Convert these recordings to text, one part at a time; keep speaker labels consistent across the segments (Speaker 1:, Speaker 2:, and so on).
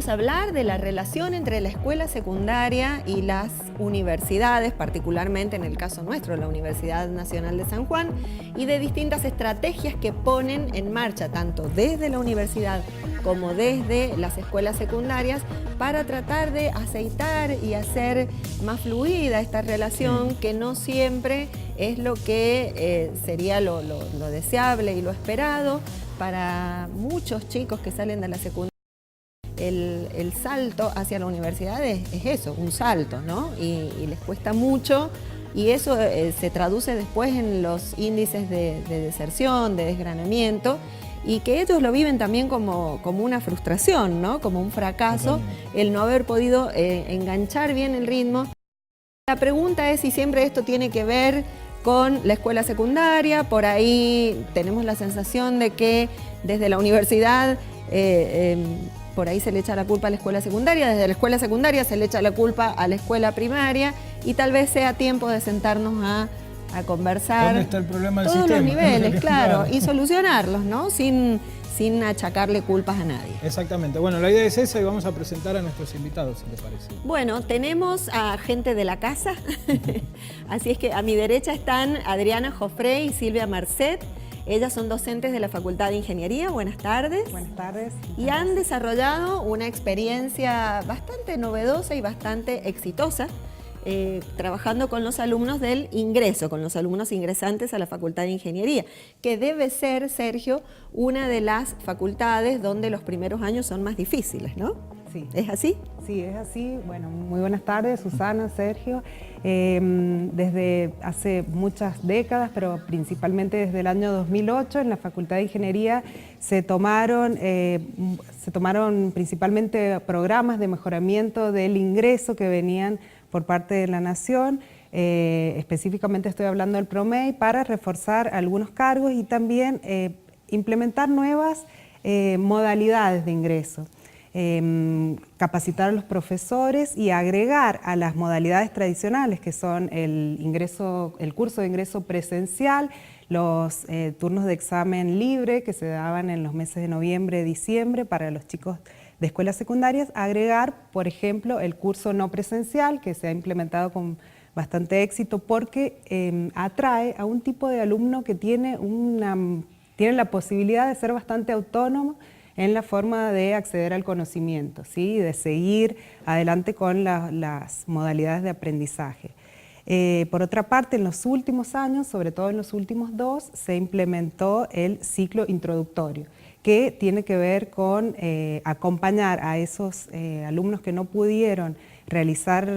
Speaker 1: vamos a hablar de la relación entre la escuela secundaria y las universidades, particularmente en el caso nuestro, la Universidad Nacional de San Juan, y de distintas estrategias que ponen en marcha, tanto desde la universidad como desde las escuelas secundarias, para tratar de aceitar y hacer más fluida esta relación, que no siempre es lo que sería lo deseable y lo esperado para muchos chicos que salen de la secundaria. El salto hacia la universidad es eso, un salto, ¿no? Y les cuesta mucho, y eso se traduce después en los índices de deserción, de desgranamiento, y que ellos lo viven también como una frustración, ¿no? Como un fracaso, el no haber podido enganchar bien el ritmo. La pregunta es si siempre esto tiene que ver con la escuela secundaria. Por ahí tenemos la sensación de que desde la universidad por ahí se le echa la culpa a la escuela secundaria, desde la escuela secundaria se le echa la culpa a la escuela primaria, y tal vez sea tiempo de sentarnos a conversar.
Speaker 2: ¿Dónde está el problema del
Speaker 1: todos
Speaker 2: sistema?
Speaker 1: Los niveles, claro, y solucionarlos, ¿no? Sin achacarle culpas a nadie.
Speaker 2: Exactamente. Bueno, la idea es esa y vamos a presentar a nuestros invitados, si te parece.
Speaker 1: Bueno, tenemos a gente de la casa, así es que a mi derecha están Adriana Jofré y Silvia Marcet. Ellas son docentes de la Facultad de Ingeniería. Buenas tardes.
Speaker 3: Buenas tardes.
Speaker 1: Y han desarrollado una experiencia bastante novedosa y bastante exitosa, trabajando con los alumnos del ingreso, con los alumnos ingresantes a la Facultad de Ingeniería, que debe ser, Sergio, una de las facultades donde los primeros años son más difíciles, ¿no?
Speaker 3: Sí.
Speaker 1: ¿Es así?
Speaker 3: Sí, es así. Bueno, muy buenas tardes, Susana, Sergio. Desde hace muchas décadas, pero principalmente desde el año 2008, en la Facultad de Ingeniería se tomaron principalmente programas de mejoramiento del ingreso que venían por parte de la Nación. Específicamente estoy hablando del PROMEI, para reforzar algunos cargos y también implementar nuevas modalidades de ingreso. Capacitar a los profesores y agregar a las modalidades tradicionales, que son el curso de ingreso presencial, los turnos de examen libre que se daban en los meses de noviembre y diciembre para los chicos de escuelas secundarias, agregar, por ejemplo, el curso no presencial, que se ha implementado con bastante éxito porque atrae a un tipo de alumno que tiene la posibilidad de ser bastante autónomo en la forma de acceder al conocimiento, ¿sí? De seguir adelante con las modalidades de aprendizaje. Por otra parte, en los últimos años, sobre todo en los últimos 2, se implementó el ciclo introductorio, que tiene que ver con acompañar a esos alumnos que no pudieron realizar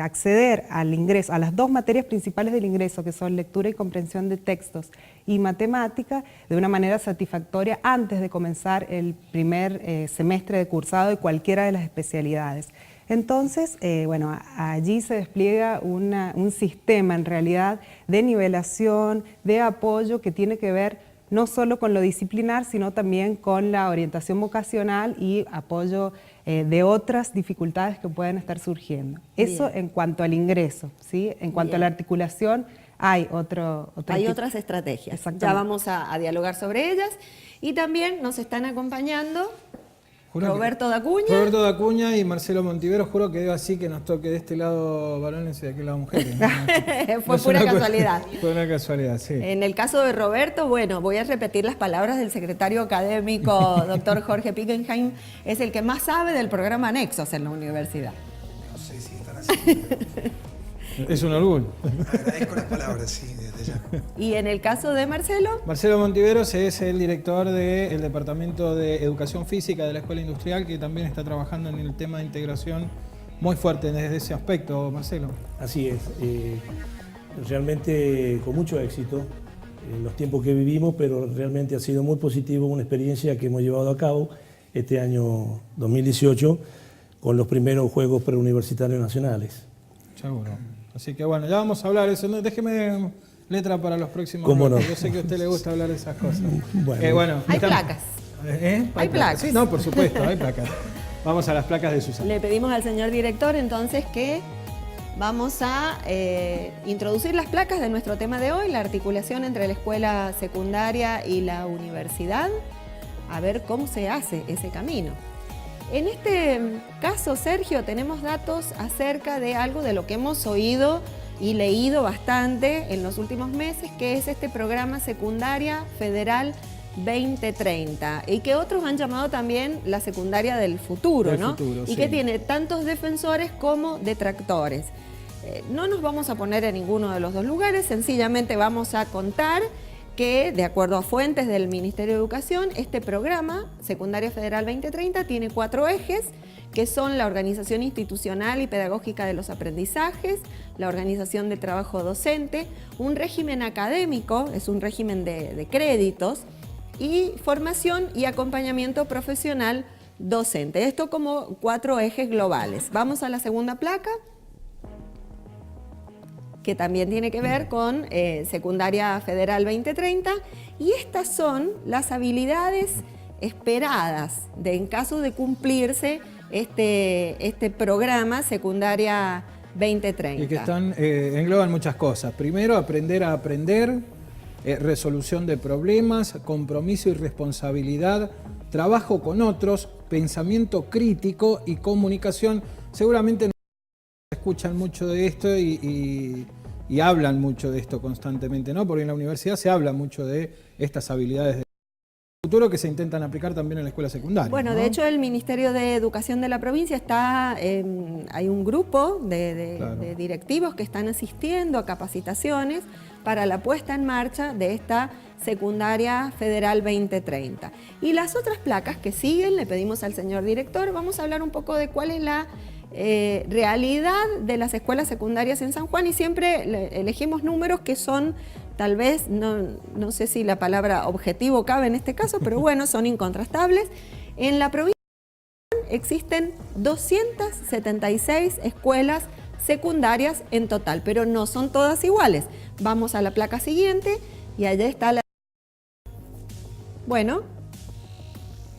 Speaker 3: acceder al ingreso, a las 2 materias principales del ingreso, que son lectura y comprensión de textos y matemática, de una manera satisfactoria antes de comenzar el primer semestre de cursado de cualquiera de las especialidades. Entonces, bueno, allí se despliega un sistema en realidad de nivelación, de apoyo, que tiene que ver no solo con lo disciplinar, sino también con la orientación vocacional y apoyo de otras dificultades que pueden estar surgiendo. Eso en cuanto al ingreso, ¿sí? En cuanto a la articulación, hay otras estrategias.
Speaker 1: Ya vamos a dialogar sobre ellas. Y también nos están acompañando Roberto Dacuña.
Speaker 2: Roberto Dacuña y Marcelo Montivero. Juro que digo así, que nos toque de este lado varones y de aquel lado mujeres.
Speaker 1: Fue pura casualidad.
Speaker 2: Fue una casualidad, sí.
Speaker 1: En el caso de Roberto, bueno, voy a repetir las palabras del secretario académico, doctor Jorge Pickenheim, es el que más sabe del programa Nexos en la universidad.
Speaker 4: No sé si están así.
Speaker 2: Es un orgullo.
Speaker 4: Agradezco las palabras, sí, desde ya.
Speaker 1: Y en el caso de Marcelo.
Speaker 2: Marcelo Montiveros es el director del Departamento de Educación Física de la Escuela Industrial, que también está trabajando en el tema de integración muy fuerte desde ese aspecto, Marcelo.
Speaker 5: Así es, realmente con mucho éxito en los tiempos que vivimos, pero realmente ha sido muy positivo, una experiencia que hemos llevado a cabo este año 2018 con los primeros Juegos Preuniversitarios Nacionales.
Speaker 2: Seguro. Así que bueno, ya vamos a hablar de eso. Déjeme letra para los próximos.
Speaker 5: ¿Cómo no?
Speaker 2: Yo sé que a usted le gusta hablar de esas cosas.
Speaker 5: Bueno,
Speaker 1: Hay placas.
Speaker 2: Hay
Speaker 1: placas.
Speaker 2: Sí, no, por supuesto, hay placas. Vamos a las placas de Susana.
Speaker 1: Le pedimos al señor director entonces que vamos a introducir las placas de nuestro tema de hoy, la articulación entre la escuela secundaria y la universidad. a ver cómo se hace ese camino. En este caso, Sergio, tenemos datos acerca de algo de lo que hemos oído y leído bastante en los últimos meses, que es este programa Secundaria Federal 2030, y que otros han llamado también la secundaria del futuro, ¿no?
Speaker 2: Futuro,
Speaker 1: y
Speaker 2: sí.
Speaker 1: que tiene tantos defensores como detractores. No nos vamos a poner en ninguno de los dos lugares, sencillamente vamos a contar que, de acuerdo a fuentes del Ministerio de Educación, este programa, Secundaria Federal 2030, tiene 4 ejes, que son la organización institucional y pedagógica de los aprendizajes, la organización del trabajo docente, un régimen académico, es un régimen de créditos, y formación y acompañamiento profesional docente. Esto como 4 ejes globales. Vamos a la segunda placa, que también tiene que ver con Secundaria Federal 2030, y estas son las habilidades esperadas en caso de cumplirse este programa Secundaria 2030.
Speaker 2: Y que engloban muchas cosas. Primero, aprender a aprender, resolución de problemas, compromiso y responsabilidad, trabajo con otros, pensamiento crítico y comunicación. Seguramente escuchan mucho de esto y hablan mucho de esto constantemente, ¿no? Porque en la universidad se habla mucho de estas habilidades del futuro que se intentan aplicar también en la escuela secundaria.
Speaker 1: Bueno,
Speaker 2: ¿no?
Speaker 1: de hecho, el Ministerio de Educación de la provincia hay un grupo de directivos que están asistiendo a capacitaciones para la puesta en marcha de esta Secundaria Federal 2030. Y las otras placas que siguen, le pedimos al señor director, vamos a hablar un poco de cuál es la realidad de las escuelas secundarias en San Juan, y siempre elegimos números que son, tal vez, no sé si la palabra objetivo cabe en este caso, pero bueno, son incontrastables. En la provincia existen 276 escuelas secundarias en total, pero no son todas iguales. Vamos a la placa siguiente y allá está la... Bueno.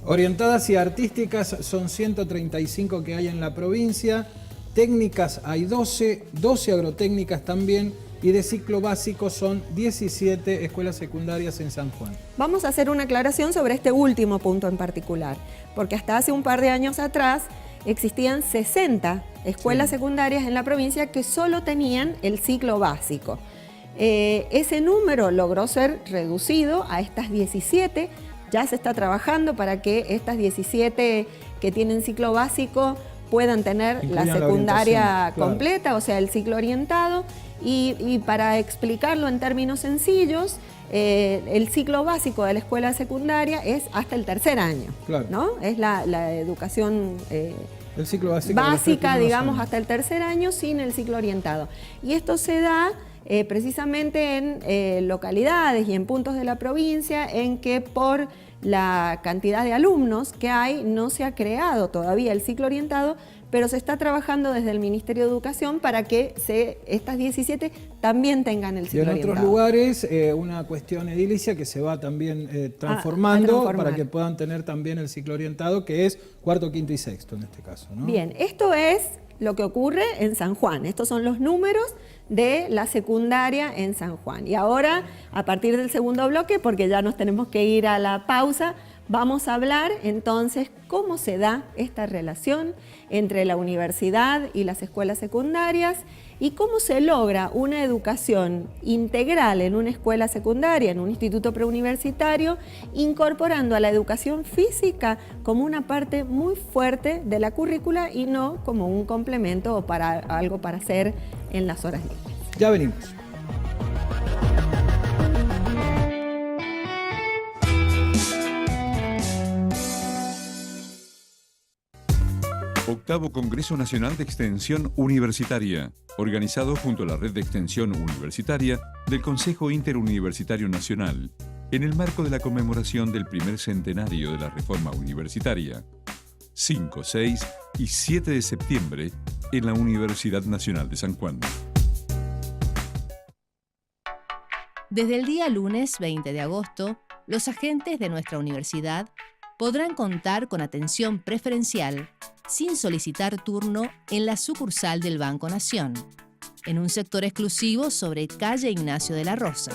Speaker 2: Orientadas y artísticas son 135 que hay en la provincia, técnicas hay 12 agrotécnicas también, y de ciclo básico son 17 escuelas secundarias en San Juan.
Speaker 1: Vamos a hacer una aclaración sobre este último punto en particular, porque hasta hace un par de años atrás existían 60 escuelas secundarias en la provincia que solo tenían el ciclo básico. Ese número logró ser reducido a estas 17. Ya se está trabajando para que estas 17 que tienen ciclo básico puedan tener la secundaria completa, o sea, el ciclo orientado. Y para explicarlo en términos sencillos, el ciclo básico de la escuela secundaria es hasta el 3er año,
Speaker 2: claro,
Speaker 1: ¿no? Es la educación
Speaker 2: el ciclo
Speaker 1: básica, digamos, hasta el 3er año sin el ciclo orientado. Y esto se da precisamente en localidades y en puntos de la provincia en que por la cantidad de alumnos que hay no se ha creado todavía el ciclo orientado, pero se está trabajando desde el Ministerio de Educación para que estas 17 también tengan el ciclo orientado.
Speaker 2: Y en otros lugares una cuestión edilicia que se va también transformando para que puedan tener también el ciclo orientado, que es 4º, 5º y 6º en este caso, ¿no?
Speaker 1: Bien, esto es lo que ocurre en San Juan. Estos son los números de la secundaria en San Juan. Y ahora, a partir del segundo bloque, porque ya nos tenemos que ir a la pausa, vamos a hablar entonces cómo se da esta relación entre la universidad y las escuelas secundarias y cómo se logra una educación integral en una escuela secundaria, en un instituto preuniversitario, incorporando a la educación física como una parte muy fuerte de la currícula y no como un complemento o algo para hacer en las horas libres.
Speaker 2: Ya venimos.
Speaker 6: Octavo Congreso Nacional de Extensión Universitaria, organizado junto a la Red de Extensión Universitaria del Consejo Interuniversitario Nacional, en el marco de la conmemoración del primer centenario de la Reforma Universitaria, 5, 6 y 7 de septiembre en la Universidad Nacional de San Juan.
Speaker 7: Desde el día lunes 20 de agosto, los agentes de nuestra universidad podrán contar con atención preferencial sin solicitar turno en la sucursal del Banco Nación, en un sector exclusivo sobre calle Ignacio de la Rosa.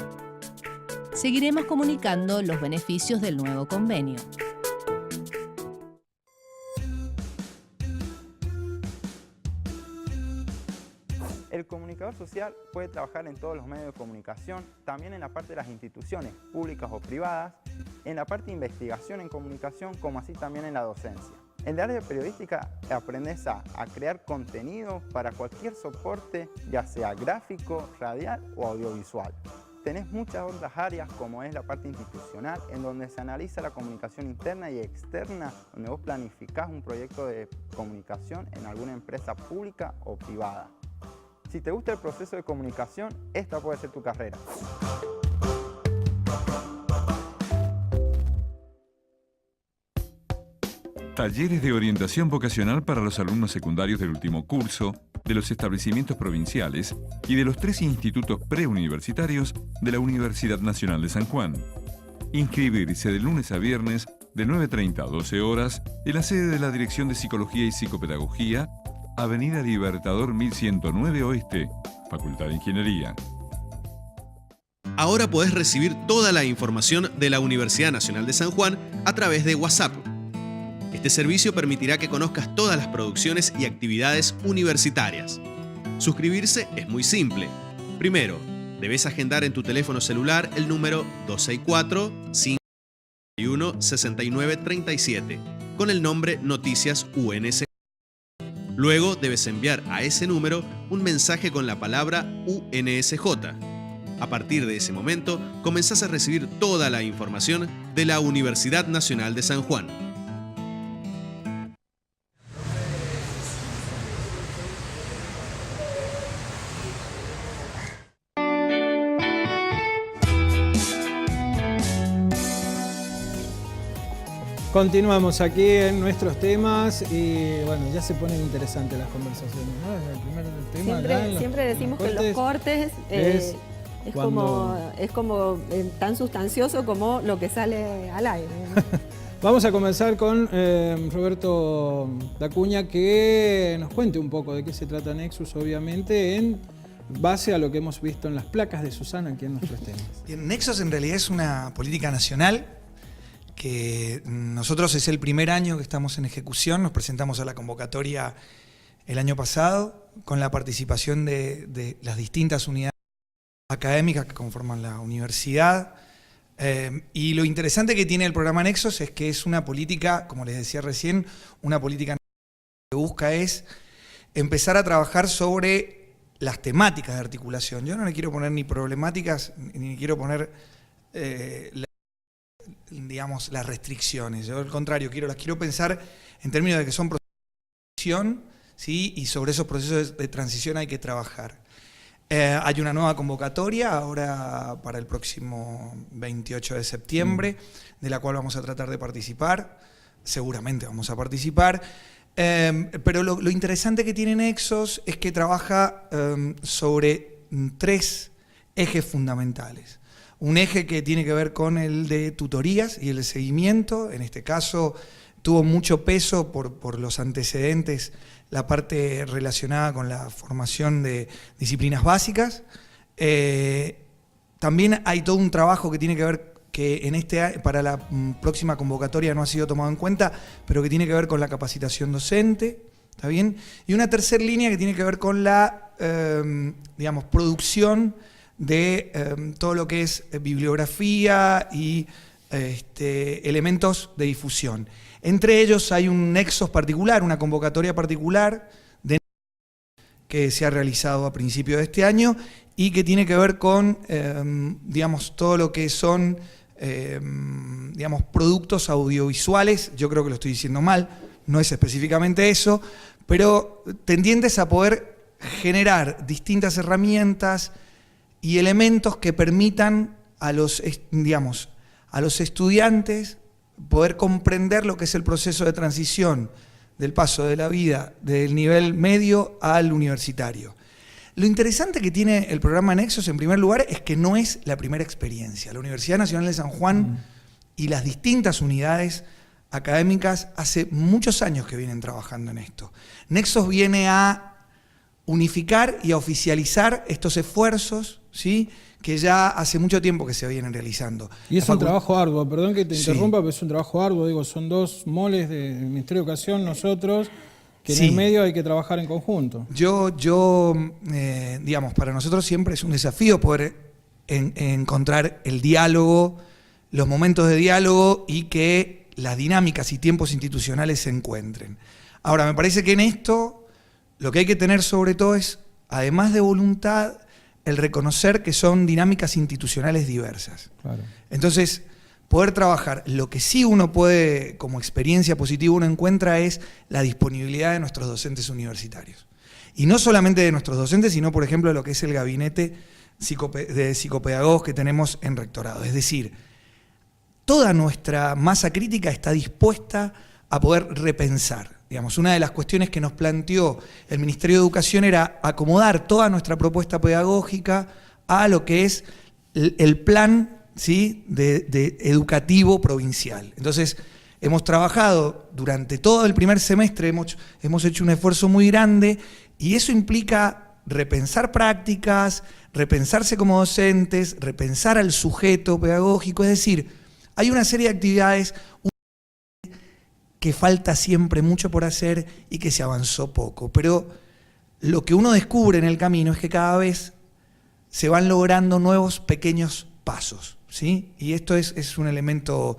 Speaker 7: Seguiremos comunicando los beneficios del nuevo convenio.
Speaker 8: comunicador social puede trabajar en todos los medios de comunicación, también en la parte de las instituciones públicas o privadas, en la parte de investigación en comunicación, como así también en la docencia. En el área de periodística aprendes a crear contenido para cualquier soporte, ya sea gráfico, radial o audiovisual. Tenés muchas otras áreas, como es la parte institucional, en donde se analiza la comunicación interna y externa, donde vos planificás un proyecto de comunicación en alguna empresa pública o privada. Si te gusta el proceso de comunicación, esta puede ser tu carrera.
Speaker 6: Talleres de orientación vocacional para los alumnos secundarios del último curso, de los establecimientos provinciales y de los 3 institutos preuniversitarios de la Universidad Nacional de San Juan. Inscribirse de lunes a viernes de 9:30 a 12 horas en la sede de la Dirección de Psicología y Psicopedagogía, Avenida Libertador 1109 Oeste, Facultad de Ingeniería.
Speaker 9: Ahora podés recibir toda la información de la Universidad Nacional de San Juan a través de WhatsApp. Este servicio permitirá que conozcas todas las producciones y actividades universitarias. Suscribirse es muy simple. Primero, debes agendar en tu teléfono celular el número 264-551-6937 con el nombre Noticias UNSJ. Luego debes enviar a ese número un mensaje con la palabra UNSJ. A partir de ese momento, comenzás a recibir toda la información de la Universidad Nacional de San Juan.
Speaker 2: Continuamos aquí en nuestros temas y bueno, ya se ponen interesantes las conversaciones, ¿no? Desde el primer tema
Speaker 1: Siempre decimos que los cortes es como tan sustancioso como lo que sale al aire, ¿no?
Speaker 2: Vamos a comenzar con Roberto Dacuña, que nos cuente un poco de qué se trata Nexus, obviamente, en base a lo que hemos visto en las placas de Susana aquí en nuestros temas.
Speaker 4: Bien, Nexus en realidad es una política nacional que nosotros es el primer año que estamos en ejecución. Nos presentamos a la convocatoria el año pasado con la participación de las distintas unidades académicas que conforman la universidad. Y lo interesante que tiene el programa Nexus es que es una política, como les decía recién, una política que busca es empezar a trabajar sobre las temáticas de articulación. Yo no le quiero poner ni problemáticas, ni quiero poner las restricciones. Yo al contrario, las quiero pensar en términos de que son procesos de transición, ¿sí? Y sobre esos procesos de transición hay que trabajar. Hay una nueva convocatoria ahora para el próximo 28 de septiembre, de la cual vamos a tratar de participar. Seguramente vamos a participar. Pero lo interesante que tiene Nexos es que trabaja sobre 3 ejes fundamentales. Un eje que tiene que ver con el de tutorías y el de seguimiento. En este caso tuvo mucho peso por los antecedentes, la parte relacionada con la formación de disciplinas básicas. También hay todo un trabajo que tiene que ver, que para la próxima convocatoria no ha sido tomado en cuenta, pero que tiene que ver con la capacitación docente, ¿está bien? Y una tercera línea que tiene que ver con la, producción de todo lo que es bibliografía y elementos de difusión. Entre ellos hay un nexos particular, una convocatoria particular que se ha realizado a principios de este año y que tiene que ver con, todo lo que son, productos audiovisuales. Yo creo que lo estoy diciendo mal, no es específicamente eso, pero tendientes a poder generar distintas herramientas y elementos que permitan a los estudiantes poder comprender lo que es el proceso de transición del paso de la vida del nivel medio al universitario. Lo interesante que tiene el programa Nexos, en primer lugar, es que no es la primera experiencia. La Universidad Nacional de San Juan y las distintas unidades académicas hace muchos años que vienen trabajando en esto. Nexos viene a unificar y a oficializar estos esfuerzos, ¿sí?, que ya hace mucho tiempo que se vienen realizando.
Speaker 2: Y es un trabajo arduo, perdón que te interrumpa, pero es un trabajo arduo, son 2 moles del Ministerio de Educación, nosotros, Que
Speaker 4: Sí.
Speaker 2: en el medio hay que trabajar en conjunto.
Speaker 4: Digamos, para nosotros siempre es un desafío poder encontrar el diálogo, los momentos de diálogo y que las dinámicas y tiempos institucionales se encuentren. Ahora, me parece que en esto lo que hay que tener sobre todo es, además de voluntad, el reconocer que son dinámicas institucionales diversas.
Speaker 2: Claro.
Speaker 4: Entonces, poder trabajar. Lo que sí uno puede, como experiencia positiva, uno encuentra es la disponibilidad de nuestros docentes universitarios. Y no solamente de nuestros docentes, sino, por ejemplo, de lo que es el gabinete de psicopedagogos que tenemos en rectorado. Es decir, toda nuestra masa crítica está dispuesta a poder repensar. Digamos, una de las cuestiones que nos planteó el Ministerio de Educación era acomodar toda nuestra propuesta pedagógica a lo que es el plan, ¿sí?, de educativo provincial. Entonces, hemos trabajado durante todo el primer semestre, hemos hecho un esfuerzo muy grande y eso implica repensar prácticas, repensarse como docentes, repensar al sujeto pedagógico, es decir, hay una serie de actividades que falta siempre mucho por hacer y que se avanzó poco, pero lo que uno descubre en el camino es que cada vez se van logrando nuevos pequeños pasos, ¿sí? Y esto es un elemento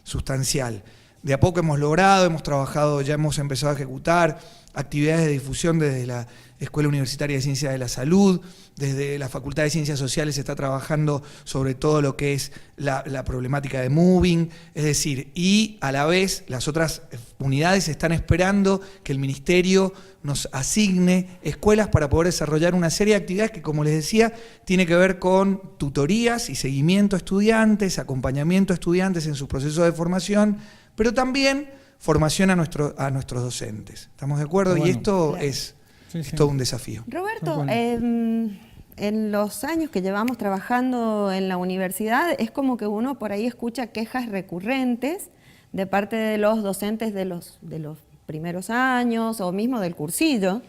Speaker 4: sustancial. De a poco hemos logrado, hemos trabajado, ya hemos empezado a ejecutar actividades de difusión desde la Escuela Universitaria de Ciencias de la Salud, desde la Facultad de Ciencias Sociales se está trabajando sobre todo lo que es la problemática de moving, es decir, y a la vez las otras unidades están esperando que el Ministerio nos asigne escuelas para poder desarrollar una serie de actividades que, como les decía, tiene que ver con tutorías y seguimiento a estudiantes, acompañamiento a estudiantes en su proceso de formación, pero también formación a nuestros docentes. ¿Estamos de acuerdo?
Speaker 2: Bueno,
Speaker 4: y esto
Speaker 1: claro.
Speaker 4: es
Speaker 2: Sí, sí.
Speaker 4: todo un desafío.
Speaker 1: Roberto,
Speaker 2: Bueno.
Speaker 1: en los años que llevamos trabajando en la universidad, es como que uno por ahí escucha quejas recurrentes de parte de los docentes de los primeros años o mismo del cursillo,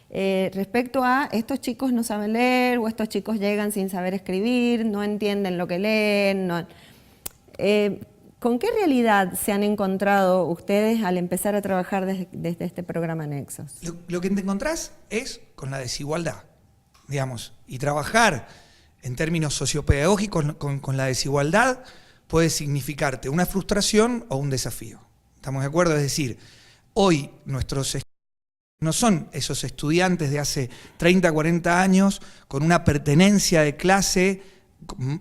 Speaker 1: respecto a estos chicos no saben leer o estos chicos llegan sin saber escribir, no entienden lo que leen. ¿Con qué realidad se han encontrado ustedes al empezar a trabajar desde este programa Nexos?
Speaker 4: Lo que te encontrás es con la desigualdad, digamos, y trabajar en términos sociopedagógicos con la desigualdad puede significarte una frustración o un desafío. ¿Estamos de acuerdo? Es decir, hoy nuestros no son esos estudiantes de hace 30, 40 años con una pertenencia de clase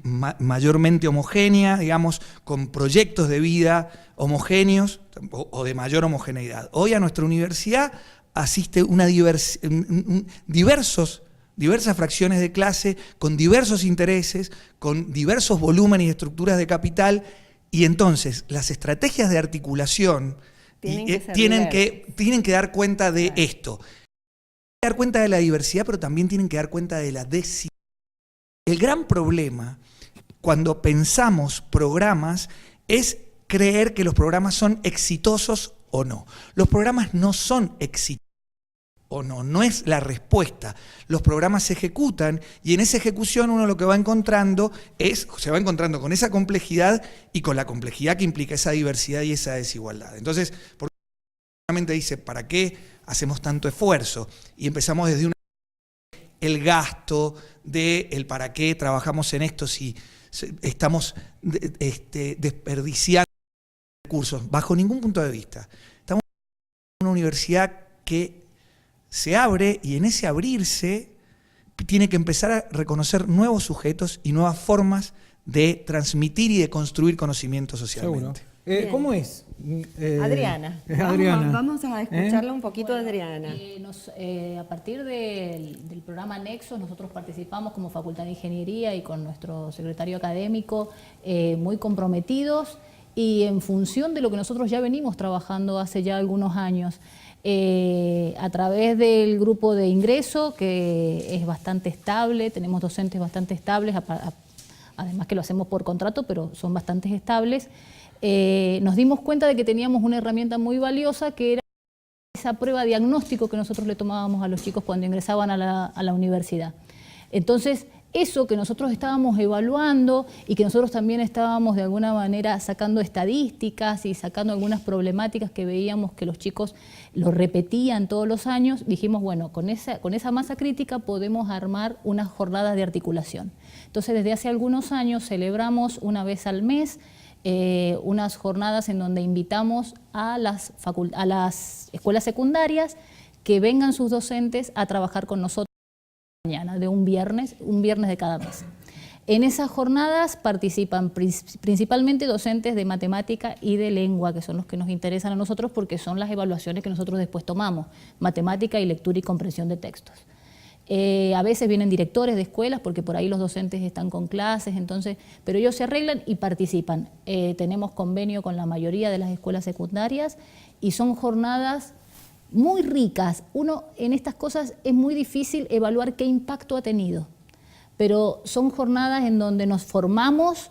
Speaker 4: mayormente homogénea, digamos, con proyectos de vida homogéneos o de mayor homogeneidad. Hoy a nuestra universidad asiste diversas fracciones de clase, con diversos intereses, con diversos volúmenes y estructuras de capital, y entonces las estrategias de articulación tienen que dar cuenta de esto. Tienen que dar cuenta de la diversidad, pero también tienen que dar cuenta de la desigualdad. El gran problema cuando pensamos programas es creer que los programas son exitosos o no. Los programas no son exitosos o no, no es la respuesta. Los programas se ejecutan y en esa ejecución uno lo que va encontrando se va encontrando con esa complejidad y con la complejidad que implica esa diversidad y esa desigualdad. Entonces, porque realmente dice, ¿para qué hacemos tanto esfuerzo? Y empezamos desde el gasto, del para qué trabajamos en esto si estamos desperdiciando recursos, bajo ningún punto de vista. Estamos en una universidad que se abre y en ese abrirse tiene que empezar a reconocer nuevos sujetos y nuevas formas de transmitir y de construir conocimiento socialmente.
Speaker 2: Seguro. ¿Cómo es?
Speaker 1: Adriana.
Speaker 2: Adriana.
Speaker 1: Vamos a escucharla un poquito de Adriana.
Speaker 10: A partir del programa Nexos, nosotros participamos como Facultad de Ingeniería y con nuestro secretario académico muy comprometidos y en función de lo que nosotros ya venimos trabajando hace ya algunos años, a través del grupo de ingreso, que es bastante estable, tenemos docentes bastante estables, además que lo hacemos por contrato, pero son bastante estables. Nos dimos cuenta de que teníamos una herramienta muy valiosa que era esa prueba diagnóstico que nosotros le tomábamos a los chicos cuando ingresaban a la universidad. Entonces, eso que nosotros estábamos evaluando y que nosotros también estábamos de alguna manera sacando estadísticas y sacando algunas problemáticas que veíamos que los chicos lo repetían todos los años, dijimos, bueno, con esa masa crítica podemos armar unas jornadas de articulación. Entonces, desde hace algunos años celebramos una vez al mes unas jornadas en donde invitamos a las escuelas secundarias que vengan sus docentes a trabajar con nosotros mañana, de un viernes de cada mes. En esas jornadas participan principalmente docentes de matemática y de lengua, que son los que nos interesan a nosotros porque son las evaluaciones que nosotros después tomamos, matemática y lectura y comprensión de textos. A veces vienen directores de escuelas porque por ahí los docentes están con clases, entonces, pero ellos se arreglan y participan. Tenemos convenio con la mayoría de las escuelas secundarias y son jornadas muy ricas. Uno en estas cosas es muy difícil evaluar qué impacto ha tenido, pero son jornadas en donde nos formamos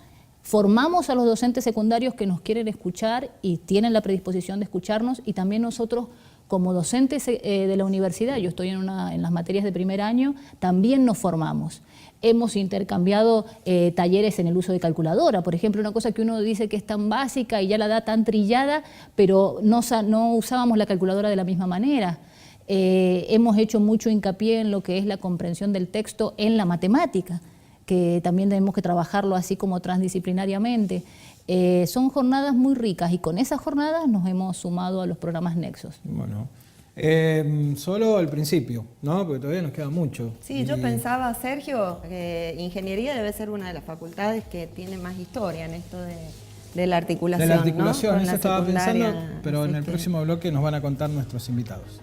Speaker 10: a los docentes secundarios que nos quieren escuchar y tienen la predisposición de escucharnos, y también nosotros como docentes de la universidad, yo estoy en las materias de primer año, también nos formamos. Hemos intercambiado talleres en el uso de calculadora, por ejemplo, una cosa que uno dice que es tan básica y ya la da tan trillada, pero no usábamos la calculadora de la misma manera. Hemos hecho mucho hincapié en lo que es la comprensión del texto en la matemática, que también tenemos que trabajarlo así como transdisciplinariamente. Son jornadas muy ricas y con esas jornadas nos hemos sumado a los programas Nexos.
Speaker 2: Bueno, solo al principio, ¿no? Porque todavía nos queda mucho.
Speaker 1: Sí, yo pensaba, Sergio, que ingeniería debe ser una de las facultades que tiene más historia en esto de la articulación.
Speaker 2: De la articulación,
Speaker 1: ¿no?
Speaker 2: eso estaba pensando, pero en el
Speaker 1: que...
Speaker 2: próximo bloque nos van a contar nuestros invitados.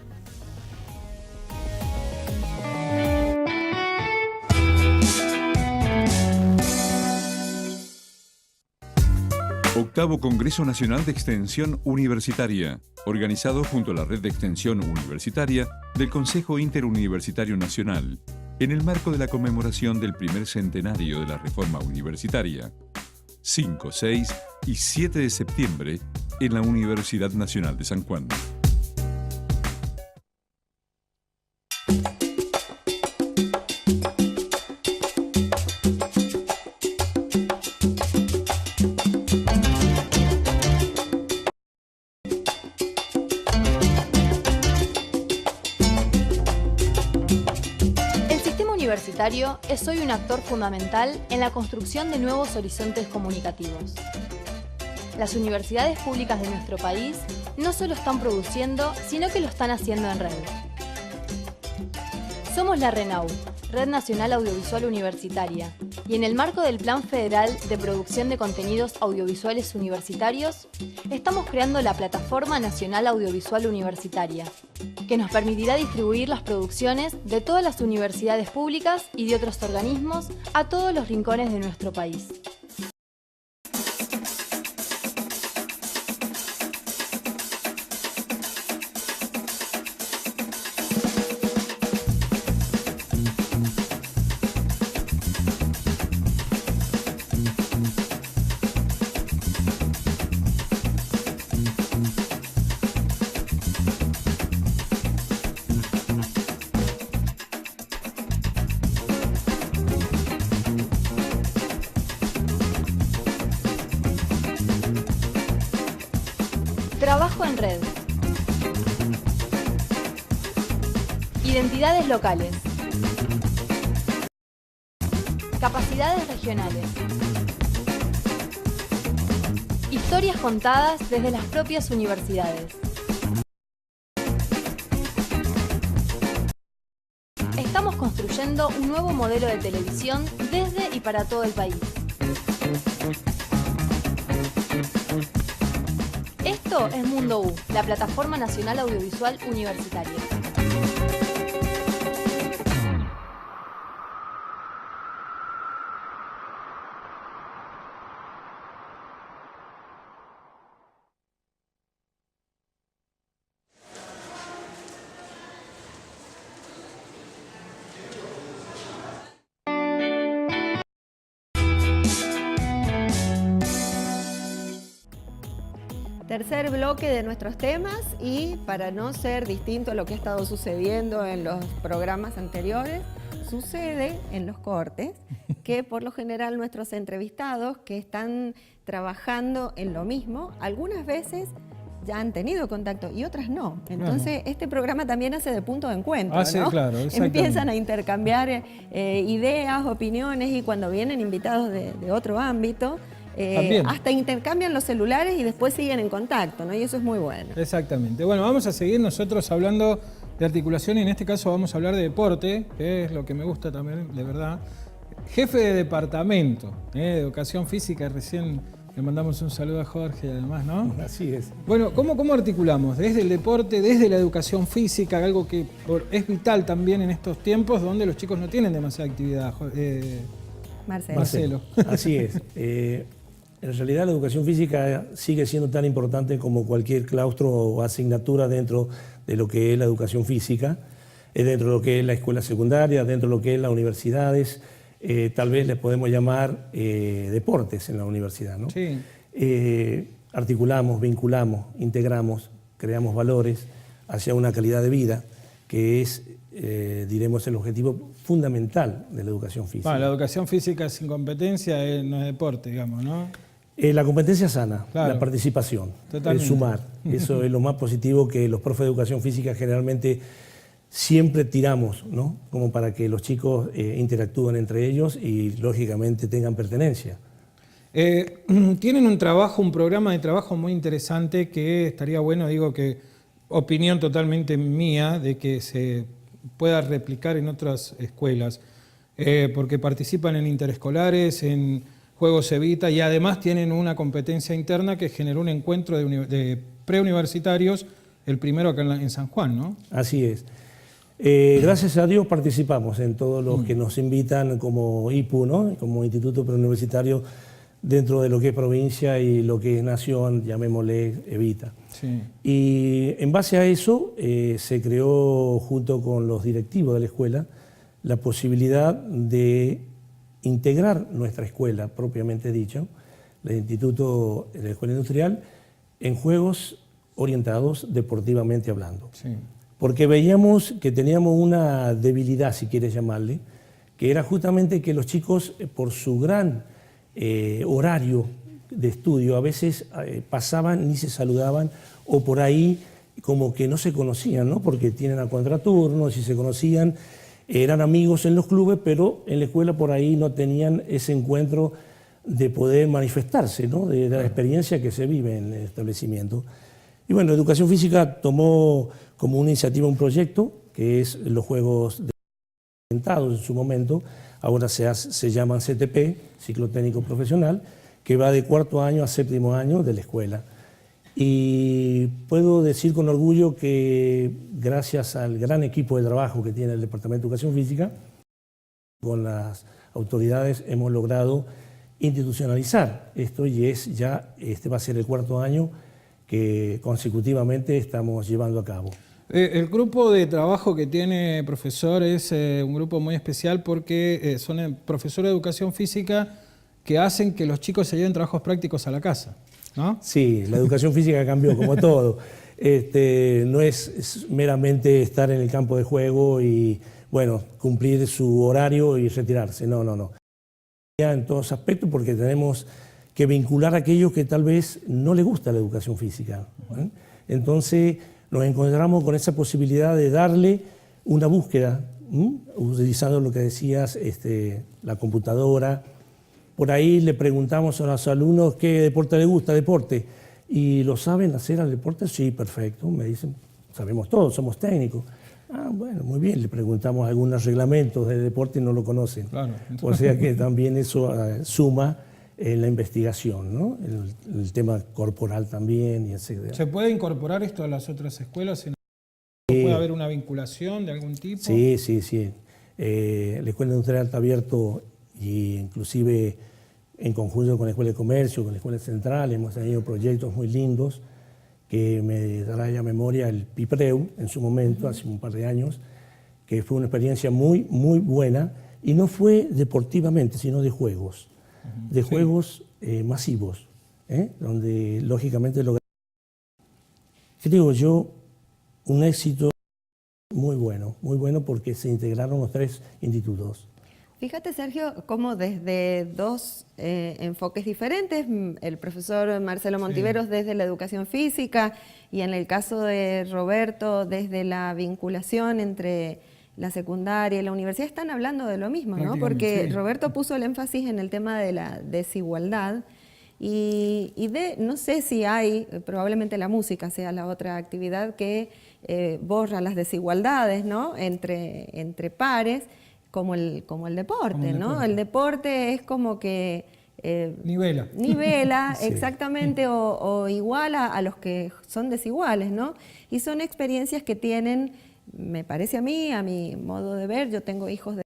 Speaker 6: Octavo Congreso Nacional de Extensión Universitaria, organizado junto a la Red de Extensión Universitaria del Consejo Interuniversitario Nacional, en el marco de la conmemoración del primer centenario de la Reforma Universitaria, 5, 6 y 7 de septiembre en la Universidad Nacional de San Juan.
Speaker 11: Es hoy un actor fundamental en la construcción de nuevos horizontes comunicativos. Las universidades públicas de nuestro país no solo están produciendo, sino que lo están haciendo en red. Somos la RENAU, Red Nacional Audiovisual Universitaria, y en el marco del Plan Federal de Producción de Contenidos Audiovisuales Universitarios, estamos creando la Plataforma Nacional Audiovisual Universitaria, que nos permitirá distribuir las producciones de todas las universidades públicas y de otros organismos a todos los rincones de nuestro país. Trabajo en red. Identidades locales. Capacidades regionales. Historias contadas desde las propias universidades. Estamos construyendo un nuevo modelo de televisión desde y para todo el país. Esto es Mundo U, la Plataforma Nacional Audiovisual Universitaria.
Speaker 1: Tercer bloque de nuestros temas, y para no ser distinto a lo que ha estado sucediendo en los programas anteriores, Sucede en los cortes que por lo general nuestros entrevistados que están trabajando en lo mismo, algunas veces ya han tenido contacto y otras no. Entonces, este programa también hace de punto de encuentro, ¿no?
Speaker 2: Claro,
Speaker 1: empiezan a intercambiar ideas, opiniones, y cuando vienen invitados de otro ámbito, hasta intercambian los celulares y después siguen en contacto, ¿no? Y eso es muy bueno.
Speaker 2: Exactamente. Bueno, vamos a seguir nosotros hablando de articulación y en este caso vamos a hablar de deporte, que es lo que me gusta también, de verdad. Jefe de departamento de educación física, recién le mandamos un saludo a Jorge además, ¿no?
Speaker 5: Así es.
Speaker 2: Bueno, ¿cómo articulamos? Desde el deporte, desde la educación física, algo que es vital también en estos tiempos donde los chicos no tienen demasiada actividad. Marcelo.
Speaker 5: Así es. En realidad la educación física sigue siendo tan importante como cualquier claustro o asignatura dentro de lo que es la educación física, dentro de lo que es la escuela secundaria, dentro de lo que es las universidades. Tal vez les podemos llamar deportes en la universidad, ¿no?
Speaker 2: Sí.
Speaker 5: Articulamos, vinculamos, integramos, creamos valores hacia una calidad de vida que es, diremos, el objetivo fundamental de la educación física.
Speaker 2: Bueno, la educación física sin competencia no es deporte, digamos, ¿no?
Speaker 5: La competencia sana,
Speaker 2: claro,
Speaker 5: la participación,
Speaker 2: totalmente,
Speaker 5: el sumar. Eso es lo más positivo que los profes de educación física generalmente siempre tiramos, ¿no? Como para que los chicos interactúen entre ellos y lógicamente tengan pertenencia.
Speaker 2: Tienen un programa de trabajo muy interesante que estaría bueno, digo que opinión totalmente mía, de que se pueda replicar en otras escuelas, porque participan en interescolares, en Juegos Evita y además tienen una competencia interna que generó un encuentro de preuniversitarios, el primero acá en San Juan, ¿no?
Speaker 5: Así es. Gracias a Dios participamos en todos los que nos invitan como IPU, ¿no? Como Instituto Preuniversitario dentro de lo que es provincia y lo que es nación, llamémosle Evita.
Speaker 2: Sí.
Speaker 5: Y en base a eso se creó junto con los directivos de la escuela la posibilidad de integrar nuestra escuela propiamente dicho, el Instituto de la Escuela Industrial, en juegos orientados deportivamente hablando.
Speaker 2: Sí.
Speaker 5: Porque veíamos que teníamos una debilidad, si quieres llamarle, que era justamente que los chicos, por su gran horario de estudio, a veces pasaban ni se saludaban, o por ahí como que no se conocían, ¿no? Porque tienen a contraturno, si se conocían, eran amigos en los clubes, pero en la escuela por ahí no tenían ese encuentro de poder manifestarse, ¿no? De la experiencia que se vive en el establecimiento. Y bueno, Educación Física tomó como una iniciativa un proyecto, que es los Juegos orientados en su momento, ahora se llaman CTP, Ciclo Técnico Profesional, que va de cuarto año a séptimo año de la escuela. Y puedo decir con orgullo que gracias al gran equipo de trabajo que tiene el Departamento de Educación Física, con las autoridades hemos logrado institucionalizar esto y este va a ser el cuarto año que consecutivamente estamos llevando a cabo.
Speaker 2: El grupo de trabajo que tiene profesor es un grupo muy especial porque son profesores de educación física que hacen que los chicos se lleven trabajos prácticos a la casa, ¿no?
Speaker 5: Sí, la educación física cambió como todo. No es meramente estar en el campo de juego y, bueno, cumplir su horario y retirarse. No. En todos aspectos porque tenemos que vincular a aquellos que tal vez no les gusta la educación física, ¿eh? Entonces nos encontramos con esa posibilidad de darle una búsqueda, utilizando lo que decías, la computadora. Por ahí le preguntamos a los alumnos qué deporte les gusta, deporte. ¿Y lo saben hacer al deporte? Sí, perfecto. Me dicen, sabemos todo, somos técnicos. Ah, bueno, muy bien. Le preguntamos algunos reglamentos de deporte y no lo conocen.
Speaker 2: Claro.
Speaker 5: O sea que también eso suma en la investigación, ¿no? El tema corporal también, y etc.
Speaker 2: ¿Se puede incorporar esto a las otras escuelas? ¿Puede haber una vinculación de algún tipo?
Speaker 5: Sí. La Escuela Industrial está abierto y inclusive en conjunto con la Escuela de Comercio, con la Escuela Central, hemos tenido proyectos muy lindos que me dará ya memoria el PIPREU en su momento, hace un par de años, que fue una experiencia muy, muy buena y no fue deportivamente, sino de juegos. De juegos masivos, donde lógicamente logramos, ¿qué digo yo? Un éxito muy bueno. muy bueno porque se integraron los 3 institutos.
Speaker 1: Fíjate, Sergio, cómo desde dos enfoques diferentes, el profesor Marcelo Montiveros desde la educación física y en el caso de Roberto desde la vinculación entre la secundaria y la universidad, están hablando de lo mismo, ¿no? Porque Roberto puso el énfasis en el tema de la desigualdad y no sé si hay, probablemente la música sea la otra actividad que borra las desigualdades, ¿no? entre pares, como el deporte, ¿no? El deporte es como que nivela
Speaker 2: Sí.
Speaker 1: exactamente o iguala a los que son desiguales, ¿no? Y son experiencias que tienen, me parece a mi modo de ver, yo tengo hijos de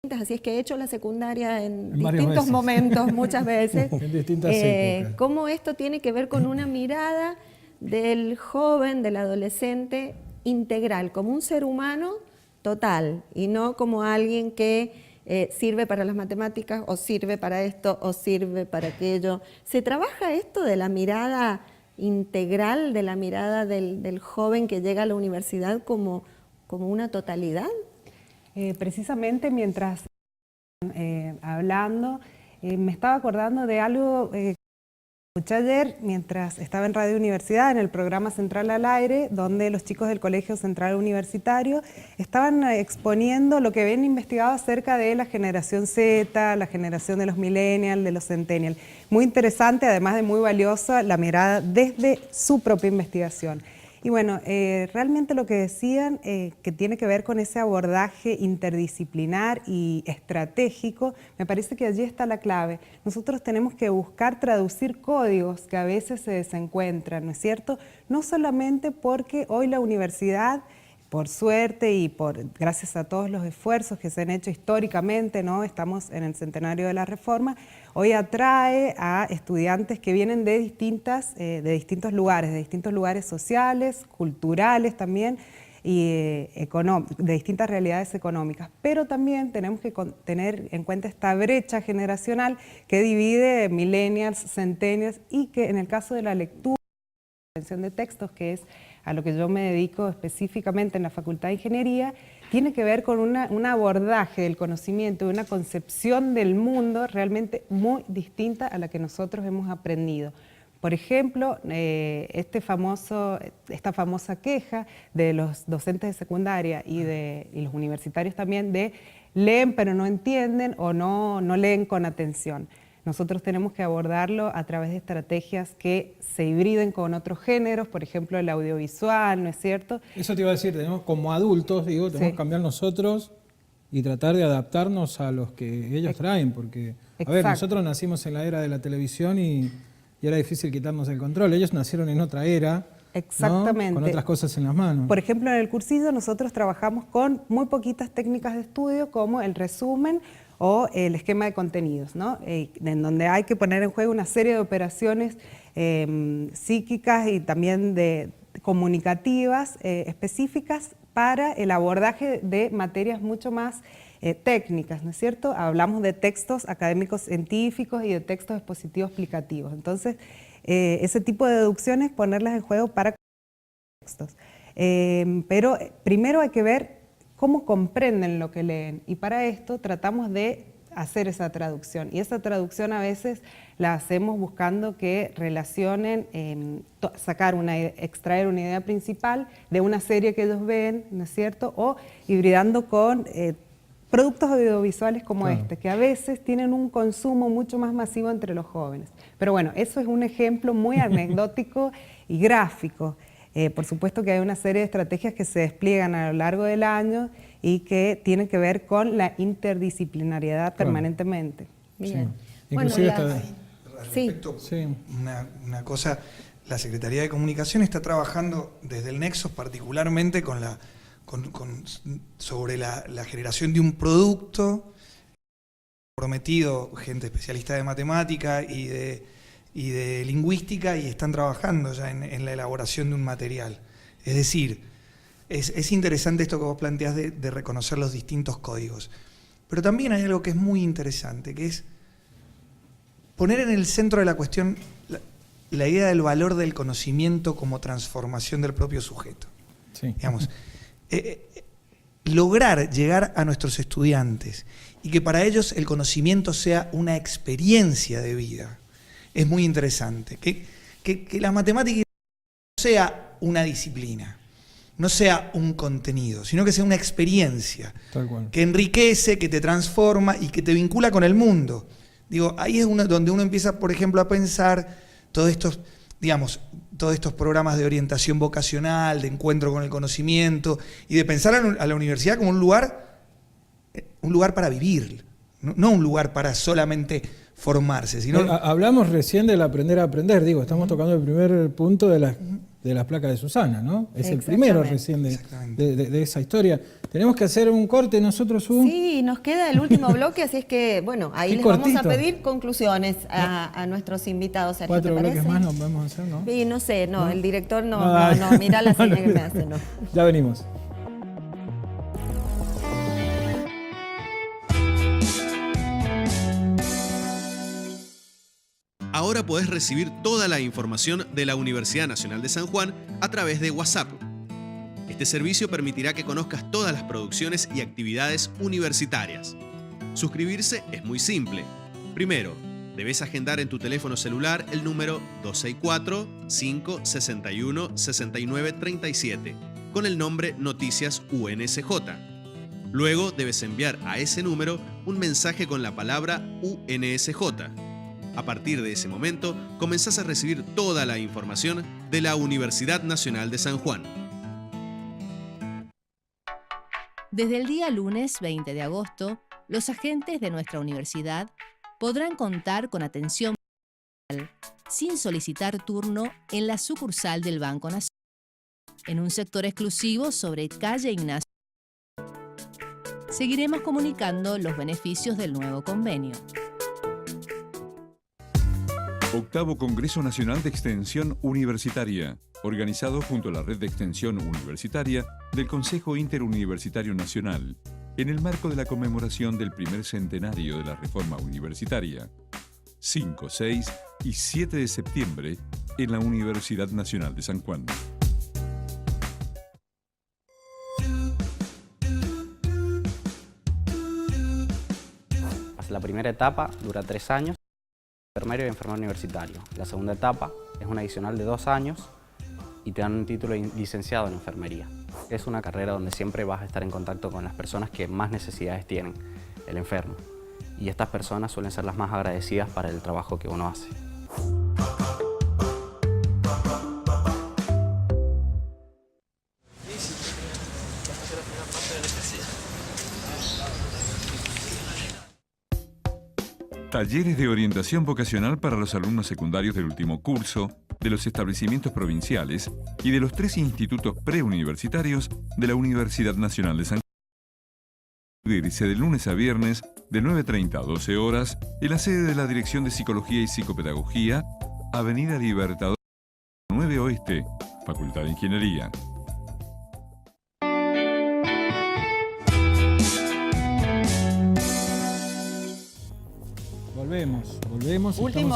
Speaker 1: distintas, así es que he hecho la secundaria en distintos momentos, muchas veces.
Speaker 2: En distintas épocas.
Speaker 1: Cómo esto tiene que ver con una mirada del joven, del adolescente integral, como un ser humano total y no como alguien que sirve para las matemáticas o sirve para esto o sirve para aquello. ¿Se trabaja esto de la mirada integral, de la mirada del joven que llega a la universidad como una totalidad?
Speaker 3: Precisamente mientras hablando, me estaba acordando de algo que escuché ayer mientras estaba en Radio Universidad, en el programa Central al Aire, donde los chicos del Colegio Central Universitario estaban exponiendo lo que habían investigado acerca de la generación Z, la generación de los millennials, de los centennials. Muy interesante, además de muy valiosa, la mirada desde su propia investigación. Y bueno, realmente lo que decían, que tiene que ver con ese abordaje interdisciplinar y estratégico, me parece que allí está la clave. Nosotros tenemos que buscar traducir códigos que a veces se desencuentran, ¿no es cierto? No solamente porque hoy la universidad, por suerte y gracias a todos los esfuerzos que se han hecho históricamente, ¿no? Estamos en el centenario de la Reforma, hoy atrae a estudiantes que vienen de distintos lugares sociales, culturales también, y de distintas realidades económicas. Pero también tenemos que tener en cuenta esta brecha generacional que divide millennials, centennials, y que en el caso de la lectura, la comprensión de textos, que es a lo que yo me dedico específicamente en la Facultad de Ingeniería, tiene que ver con un abordaje del conocimiento, una concepción del mundo realmente muy distinta a la que nosotros hemos aprendido. Por ejemplo, esta famosa queja de los docentes de secundaria y los universitarios también de leen pero no entienden o no leen con atención. Nosotros tenemos que abordarlo a través de estrategias que se hibriden con otros géneros, por ejemplo el audiovisual, ¿no es cierto?
Speaker 2: Eso te iba a decir, tenemos como adultos, tenemos que cambiar nosotros y tratar de adaptarnos a los que ellos traen, porque, a ver, nosotros nacimos en la era de la televisión y era difícil quitarnos el control. Ellos nacieron en otra era,
Speaker 3: exactamente,
Speaker 2: ¿no? Con otras cosas en las manos.
Speaker 3: Por ejemplo, en el cursillo nosotros trabajamos con muy poquitas técnicas de estudio como el resumen o el esquema de contenidos, ¿no? En donde hay que poner en juego una serie de operaciones psíquicas y también comunicativas específicas para el abordaje de materias mucho más técnicas, ¿no es cierto? Hablamos de textos académicos científicos y de textos expositivos explicativos. Entonces, ese tipo de deducciones, ponerlas en juego para textos. Pero primero hay que ver cómo comprenden lo que leen, y para esto tratamos de hacer esa traducción, y esa traducción a veces la hacemos buscando que relacionen, extraer una idea principal de una serie que ellos ven, ¿no es cierto?, o hibridando con productos audiovisuales como este, que a veces tienen un consumo mucho más masivo entre los jóvenes. Pero bueno, eso es un ejemplo muy anecdótico y gráfico. Por supuesto que hay una serie de estrategias que se despliegan a lo largo del año y que tienen que ver con la interdisciplinariedad permanentemente.
Speaker 1: Bien.
Speaker 2: Sí.
Speaker 1: Bueno,
Speaker 4: respecto, una cosa, la Secretaría de Comunicación está trabajando desde el Nexos particularmente sobre la generación de un producto prometido, gente especialista de matemática y de lingüística, y están trabajando ya en la elaboración de un material. Es decir, es interesante esto que vos planteás de reconocer los distintos códigos. Pero también hay algo que es muy interesante, que es poner en el centro de la cuestión la idea del valor del conocimiento como transformación del propio sujeto.
Speaker 2: Sí.
Speaker 4: Digamos, lograr llegar a nuestros estudiantes y que para ellos el conocimiento sea una experiencia de vida es muy interesante. Que la matemática no sea una disciplina, no sea un contenido, sino que sea una experiencia
Speaker 2: Tal cual.
Speaker 4: que enriquece, que te transforma y que te vincula con el mundo. Digo, ahí es donde uno empieza, por ejemplo, a pensar todos estos programas de orientación vocacional, de encuentro con el conocimiento y de pensar a la universidad como un lugar para vivir, no un lugar para solamente formarse, sino...
Speaker 2: Hablamos recién del aprender a aprender, estamos tocando el primer punto de las placas de Susana, ¿no? Es el primero recién de esa historia. Tenemos que hacer un corte nosotros,
Speaker 1: Sí, nos queda el último bloque, así es que, bueno, ahí
Speaker 2: Qué
Speaker 1: les
Speaker 2: cortito.
Speaker 1: vamos a pedir conclusiones a nuestros invitados. Sergio,
Speaker 2: 4
Speaker 1: ¿te
Speaker 2: bloques
Speaker 1: parece?
Speaker 2: más nos vamos a hacer, ¿no?
Speaker 1: Sí, no sé,
Speaker 2: ¿No?
Speaker 1: el director no,
Speaker 2: No,
Speaker 1: mira la señal que me hace, no.
Speaker 2: Ya venimos.
Speaker 9: Ahora podés recibir toda la información de la Universidad Nacional de San Juan a través de WhatsApp. Este servicio permitirá que conozcas todas las producciones y actividades universitarias. Suscribirse es muy simple. Primero, debes agendar en tu teléfono celular el número 264-561-6937 con el nombre Noticias UNSJ. Luego debes enviar a ese número un mensaje con la palabra UNSJ. A partir de ese momento, comenzás a recibir toda la información de la Universidad Nacional de San Juan.
Speaker 7: Desde el día lunes 20 de agosto, los agentes de nuestra universidad podrán contar con atención sin solicitar turno en la sucursal del Banco Nacional, en un sector exclusivo sobre calle Ignacio. Seguiremos comunicando los beneficios del nuevo convenio.
Speaker 6: Octavo Congreso Nacional de Extensión Universitaria, organizado junto a la Red de Extensión Universitaria del Consejo Interuniversitario Nacional, en el marco de la conmemoración del primer centenario de la Reforma Universitaria, 5, 6 y 7 de septiembre en la Universidad Nacional de San Juan.
Speaker 12: La primera etapa dura 3 años, enfermero y enfermero universitario. La segunda etapa es un adicional de 2 años y te dan un título de licenciado en enfermería. Es una carrera donde siempre vas a estar en contacto con las personas que más necesidades tienen, el enfermo. Y estas personas suelen ser las más agradecidas para el trabajo que uno hace.
Speaker 6: Talleres de orientación vocacional para los alumnos secundarios del último curso, de los establecimientos provinciales y de los 3 institutos preuniversitarios de la Universidad Nacional de San Juan. Inscribirse de lunes a viernes de 9:30 a 12 horas en la sede de la Dirección de Psicología y Psicopedagogía, Avenida Libertador 9 Oeste, Facultad de Ingeniería.
Speaker 2: Volvemos.
Speaker 1: Último,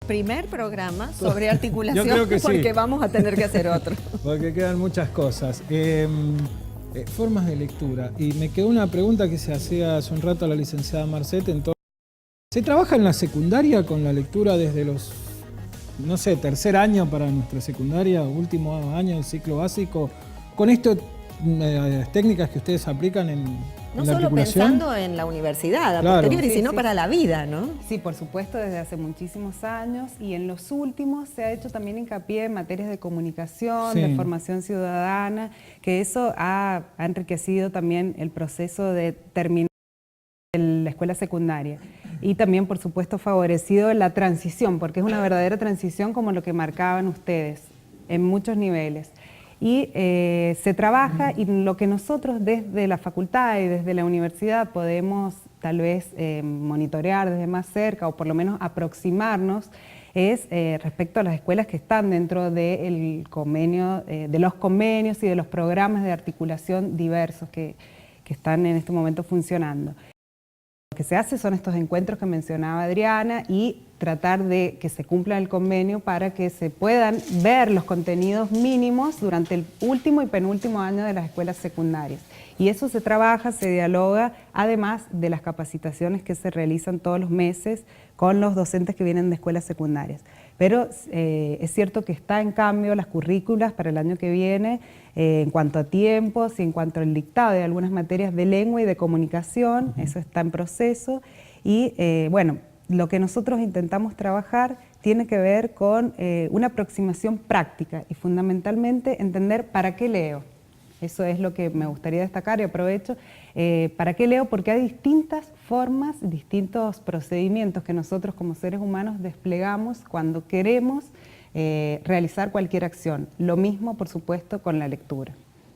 Speaker 1: primer programa sobre articulación,
Speaker 2: Yo creo que
Speaker 1: porque
Speaker 2: sí.
Speaker 1: vamos a tener que hacer otro.
Speaker 2: Porque quedan muchas cosas. Formas de lectura. Y me quedó una pregunta que se hacía hace un rato a la licenciada Marcet. ¿Se trabaja en la secundaria con la lectura desde los, no sé, tercer año para nuestra secundaria, último año del ciclo básico, con estas técnicas que ustedes aplican en
Speaker 1: No
Speaker 2: la
Speaker 1: solo
Speaker 2: articulación?
Speaker 1: pensando en la universidad, a
Speaker 2: Claro.
Speaker 1: posteriori,
Speaker 3: Sí,
Speaker 1: sino
Speaker 3: sí.
Speaker 1: para la vida, ¿no?
Speaker 3: Sí, por supuesto, desde hace muchísimos años y en los últimos se ha hecho también hincapié en materias de comunicación,
Speaker 2: Sí.
Speaker 3: de formación ciudadana, que eso ha enriquecido también el proceso de terminar la escuela secundaria y también, por supuesto, favorecido la transición, porque es una verdadera transición como lo que marcaban ustedes en muchos niveles. Y se trabaja y lo que nosotros desde la facultad y desde la universidad podemos tal vez monitorear desde más cerca o por lo menos aproximarnos es respecto a las escuelas que están dentro del convenio, de los convenios y de los programas de articulación diversos que están en este momento funcionando. Lo que se hace son estos encuentros que mencionaba Adriana y tratar de que se cumpla el convenio para que se puedan ver los contenidos mínimos durante el último y penúltimo año de las escuelas secundarias. Y eso se trabaja, se dialoga, además de las capacitaciones que se realizan todos los meses con los docentes que vienen de escuelas secundarias. Pero es cierto que está en cambio las currículas para el año que viene en cuanto a tiempos y en cuanto al dictado de algunas materias de lengua y de comunicación, eso está en proceso. Y bueno, lo que nosotros intentamos trabajar tiene que ver con una aproximación práctica y fundamentalmente entender para qué leo. Eso es lo que me gustaría destacar y aprovecho. ¿Para qué leo? Porque hay distintas formas, distintos procedimientos que nosotros como seres humanos desplegamos cuando queremos realizar cualquier acción. Lo mismo, por supuesto, con la lectura.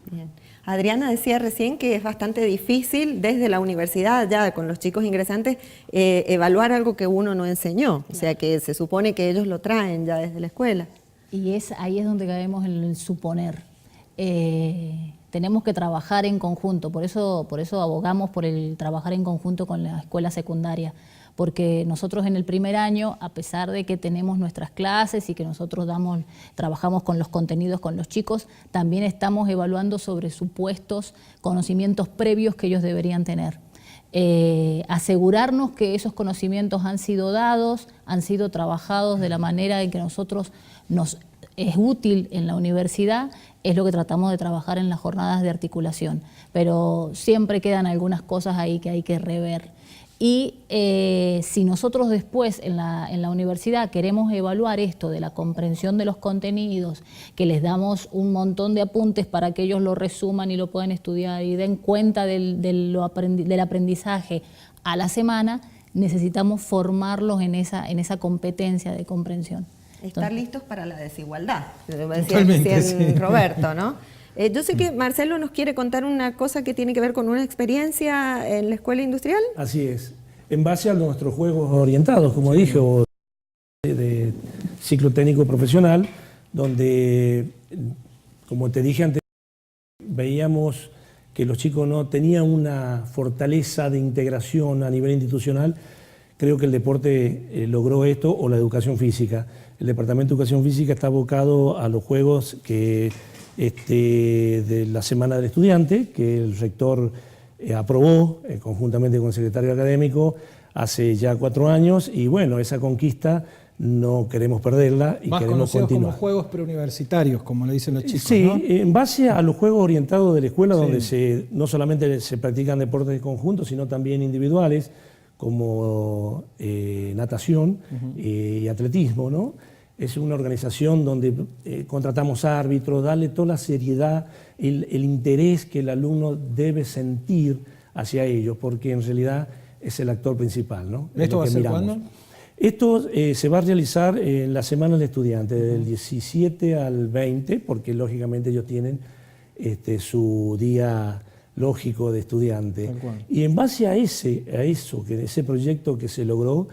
Speaker 1: Bien. Adriana decía recién que es bastante difícil desde la universidad, ya con los chicos ingresantes, evaluar algo que uno no enseñó. O sea, que se supone que ellos lo traen ya desde la escuela.
Speaker 10: Y ahí es donde caemos en el suponer. Tenemos que trabajar en conjunto, por eso abogamos por el trabajar en conjunto con la escuela secundaria, porque nosotros en el primer año, a pesar de que tenemos nuestras clases y que nosotros trabajamos con los contenidos con los chicos, también estamos evaluando sobre supuestos conocimientos previos que ellos deberían tener. Asegurarnos que esos conocimientos han sido dados, han sido trabajados de la manera en que nosotros nos es útil en la universidad, es lo que tratamos de trabajar en las jornadas de articulación, pero siempre quedan algunas cosas ahí que hay que rever. Y si nosotros después en la universidad queremos evaluar esto de la comprensión de los contenidos, que les damos un montón de apuntes para que ellos lo resuman y lo puedan estudiar y den cuenta del aprendizaje a la semana, necesitamos formarlos en esa competencia de comprensión.
Speaker 1: Estar listos para la desigualdad,
Speaker 2: Totalmente, sí.
Speaker 1: Roberto, ¿no? Yo sé que Marcelo nos quiere contar una cosa que tiene que ver con una experiencia en la escuela industrial.
Speaker 5: Así es. En base a nuestros juegos orientados, como dije, o de ciclo técnico profesional, donde, como te dije antes, veíamos que los chicos no tenían una fortaleza de integración a nivel institucional. Creo que el deporte logró esto, o la educación física. El Departamento de Educación Física está abocado a los juegos de la Semana del Estudiante, que el rector aprobó conjuntamente con el secretario académico hace ya 4 años, y bueno, esa conquista no queremos perderla y
Speaker 2: más
Speaker 5: queremos
Speaker 2: conocidos
Speaker 5: continuar.
Speaker 2: como juegos preuniversitarios, como le dicen los chicos,
Speaker 5: Sí,
Speaker 2: ¿no?
Speaker 5: En base a los juegos orientados de la escuela,
Speaker 2: Sí.
Speaker 5: donde no solamente se practican deportes de conjunto, sino también individuales, como natación y atletismo, ¿no? Es una organización donde contratamos árbitros, darle toda la seriedad, el interés que el alumno debe sentir hacia ellos, porque en realidad es el actor principal, ¿no?
Speaker 2: ¿Esto va a ser cuándo?
Speaker 5: Esto se va a realizar en la Semana del Estudiante, del 17 al 20, porque lógicamente ellos tienen su día lógico de estudiante. Y en base a ese proyecto que se logró,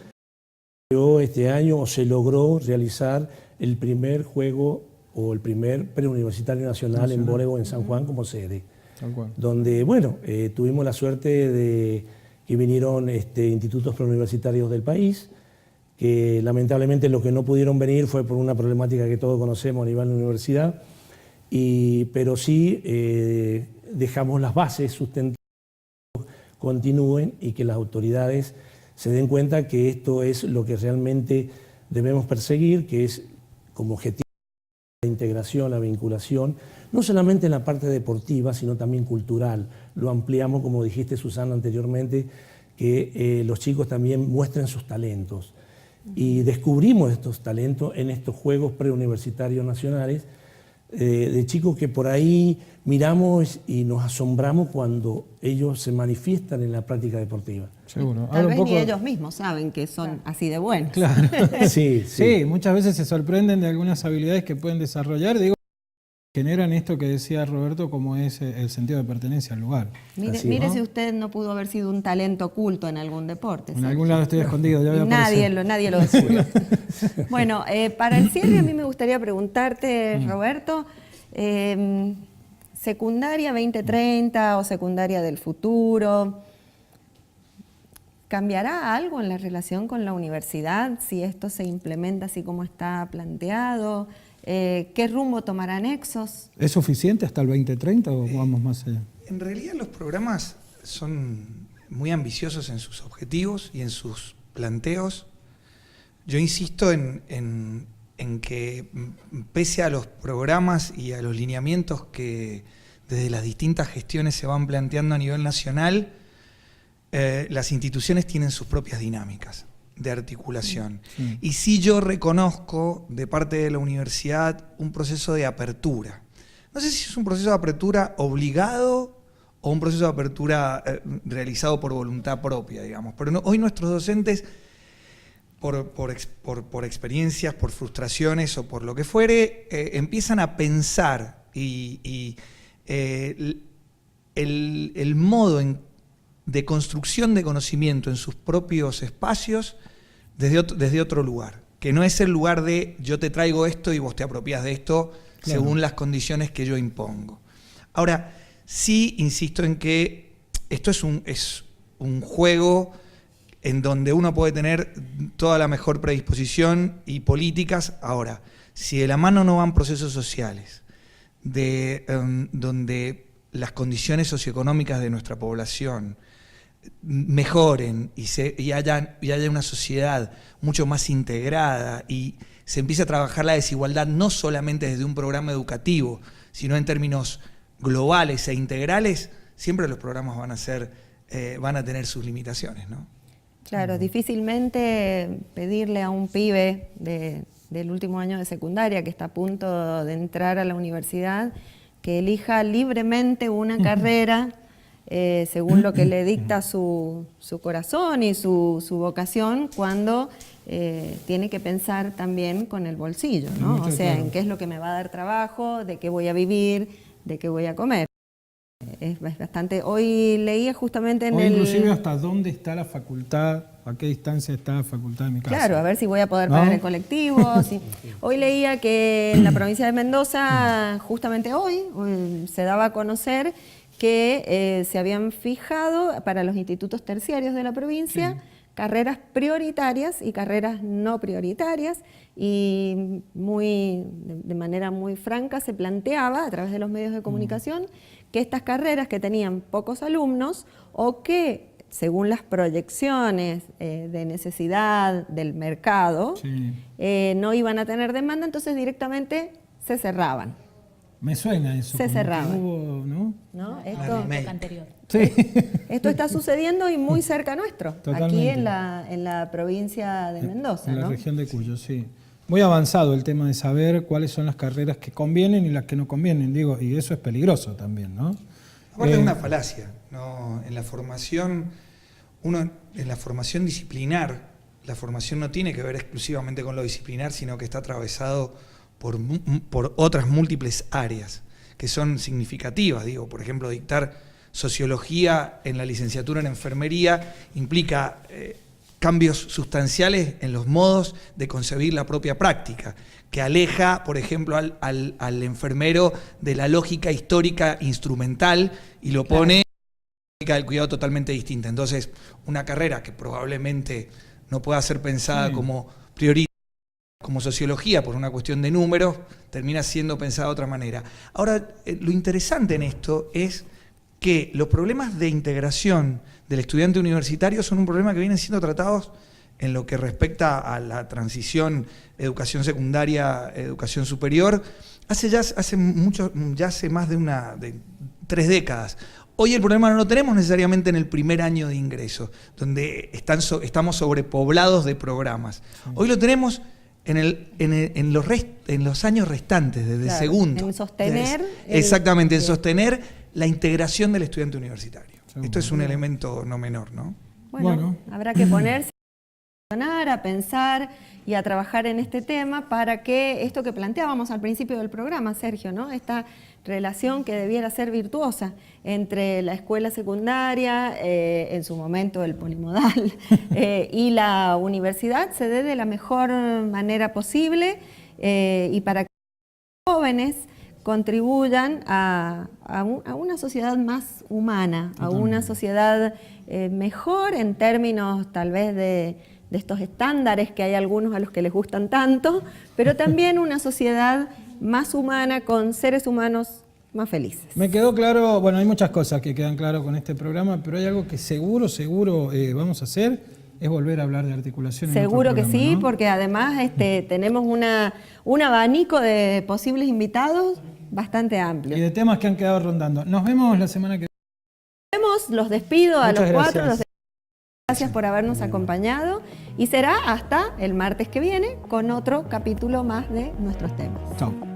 Speaker 5: este año se logró realizar el primer juego o el primer preuniversitario nacional en voleibol en San Juan como sede. Donde, bueno, tuvimos la suerte de que vinieron institutos preuniversitarios del país, que lamentablemente los que no pudieron venir fue por una problemática que todos conocemos a nivel de universidad, pero sí dejamos las bases sustentadas, continúen y que las autoridades se den cuenta que esto es lo que realmente debemos perseguir, que es como objetivo la integración, la vinculación, no solamente en la parte deportiva, sino también cultural. Lo ampliamos, como dijiste, Susana, anteriormente, que los chicos también muestren sus talentos. Y descubrimos estos talentos en estos Juegos Preuniversitarios Nacionales, de chicos que por ahí miramos y nos asombramos cuando ellos se manifiestan en la práctica deportiva.
Speaker 2: Seguro.
Speaker 1: Tal vez ni ellos mismos saben que son así de buenos.
Speaker 2: Claro.
Speaker 5: Sí,
Speaker 2: muchas veces se sorprenden de algunas habilidades que pueden desarrollar. Digo, generan esto que decía Roberto, como es el sentido de pertenencia al lugar.
Speaker 1: Mire, ¿no? Si usted no pudo haber sido un talento oculto en algún deporte.
Speaker 2: En algún lado estoy escondido, ya voy a
Speaker 1: nadie lo descubrió. Bueno, para el cierre a mí me gustaría preguntarte, Roberto, secundaria 2030 o secundaria del futuro, ¿Cambiará algo en la relación con la universidad si esto se implementa así como está planteado? ¿Qué rumbo tomará Nexos?
Speaker 2: ¿Es suficiente hasta el 2030 o vamos más allá?
Speaker 4: En realidad los programas son muy ambiciosos en sus objetivos y en sus planteos. Yo insisto en que pese a los programas y a los lineamientos que desde las distintas gestiones se van planteando a nivel nacional, las instituciones tienen sus propias dinámicas de articulación.
Speaker 2: Sí.
Speaker 4: Y sí yo reconozco de parte de la universidad un proceso de apertura. No sé si es un proceso de apertura obligado o un proceso de apertura realizado por voluntad propia, digamos. Pero hoy nuestros docentes, por experiencias, por frustraciones o por lo que fuere, empiezan a pensar y el modo de construcción de conocimiento en sus propios espacios desde otro lugar, que no es el lugar de yo te traigo esto y vos te apropias de esto según las condiciones que yo impongo. Ahora, sí insisto en que esto es un juego en donde uno puede tener toda la mejor predisposición y políticas. Ahora, si de la mano no van procesos sociales, donde las condiciones socioeconómicas de nuestra población mejoren y haya una sociedad mucho más integrada y se empiece a trabajar la desigualdad no solamente desde un programa educativo, sino en términos globales e integrales, siempre los programas van a tener sus limitaciones, ¿no?
Speaker 1: Claro, difícilmente pedirle a un pibe del último año de secundaria que está a punto de entrar a la universidad que elija libremente una carrera según lo que le dicta su corazón y su vocación, cuando tiene que pensar también con el bolsillo, ¿no? O sea, en qué es lo que me va a dar trabajo, de qué voy a vivir, de qué voy a comer. Es bastante. Hoy leía justamente
Speaker 2: inclusive hasta dónde está la facultad, a qué distancia está la facultad de mi casa.
Speaker 1: Claro, a ver si voy a poder pagar el colectivo. Sí. Hoy leía que en la provincia de Mendoza, justamente hoy se daba a conocer que se habían fijado para los institutos terciarios de la provincia carreras prioritarias y carreras no prioritarias, y de manera muy franca se planteaba a través de los medios de comunicación que estas carreras que tenían pocos alumnos o que, según las proyecciones de necesidad del mercado, no iban a tener demanda, entonces directamente se cerraban.
Speaker 2: Me suena eso.
Speaker 1: Se cerraban.
Speaker 2: ¿No?
Speaker 1: Esto está sucediendo y muy cerca nuestro,
Speaker 2: Totalmente.
Speaker 1: aquí en la provincia de Mendoza.
Speaker 2: En la región de Cuyo, sí. Muy avanzado el tema de saber cuáles son las carreras que convienen y las que no convienen, digo, y eso es peligroso también, ¿no?
Speaker 4: Aparte es una falacia, ¿no? En la formación disciplinar, la formación no tiene que ver exclusivamente con lo disciplinar, sino que está atravesado por otras múltiples áreas que son significativas. Digo, por ejemplo, dictar sociología en la licenciatura en enfermería implica cambios sustanciales en los modos de concebir la propia práctica, que aleja, por ejemplo, al enfermero de la lógica histórica instrumental y lo pone en la lógica del cuidado totalmente distinta. Entonces, una carrera que probablemente no pueda ser pensada como prioritaria, como sociología, por una cuestión de números, termina siendo pensada de otra manera. Ahora, lo interesante en esto es que los problemas de integración del estudiante universitario son un problema que vienen siendo tratados en lo que respecta a la transición educación secundaria, educación superior, hace más de 3 décadas. Hoy el problema no lo tenemos necesariamente en el primer año de ingreso, donde estamos sobrepoblados de programas. Hoy lo tenemos en los años restantes, desde segundo.
Speaker 1: En sostener.
Speaker 4: Exactamente, en sostener la integración del estudiante universitario. Esto es un elemento no menor, ¿no?
Speaker 1: Bueno, habrá que ponerse a pensar y a trabajar en este tema para que esto que planteábamos al principio del programa, Sergio, ¿no? Esta relación que debiera ser virtuosa entre la escuela secundaria, en su momento el polimodal, y la universidad se dé de la mejor manera posible, y para que los jóvenes contribuyan a una sociedad más humana, a una sociedad mejor en términos tal vez de estos estándares que hay algunos a los que les gustan tanto, pero también una sociedad más humana con seres humanos más felices.
Speaker 2: Me quedó claro, bueno, hay muchas cosas que quedan claras con este programa, pero hay algo que seguro vamos a hacer, es volver a hablar de articulación.
Speaker 1: Seguro que sí,
Speaker 2: ¿no?
Speaker 1: porque además tenemos un abanico de posibles invitados bastante amplio.
Speaker 2: Y de temas que han quedado rondando. Nos vemos la semana que viene.
Speaker 1: Los despido a
Speaker 2: Muchas
Speaker 1: los cuatro.
Speaker 2: gracias.
Speaker 1: Gracias por habernos acompañado y será hasta el martes que viene con otro capítulo más de nuestros temas.
Speaker 2: Chao.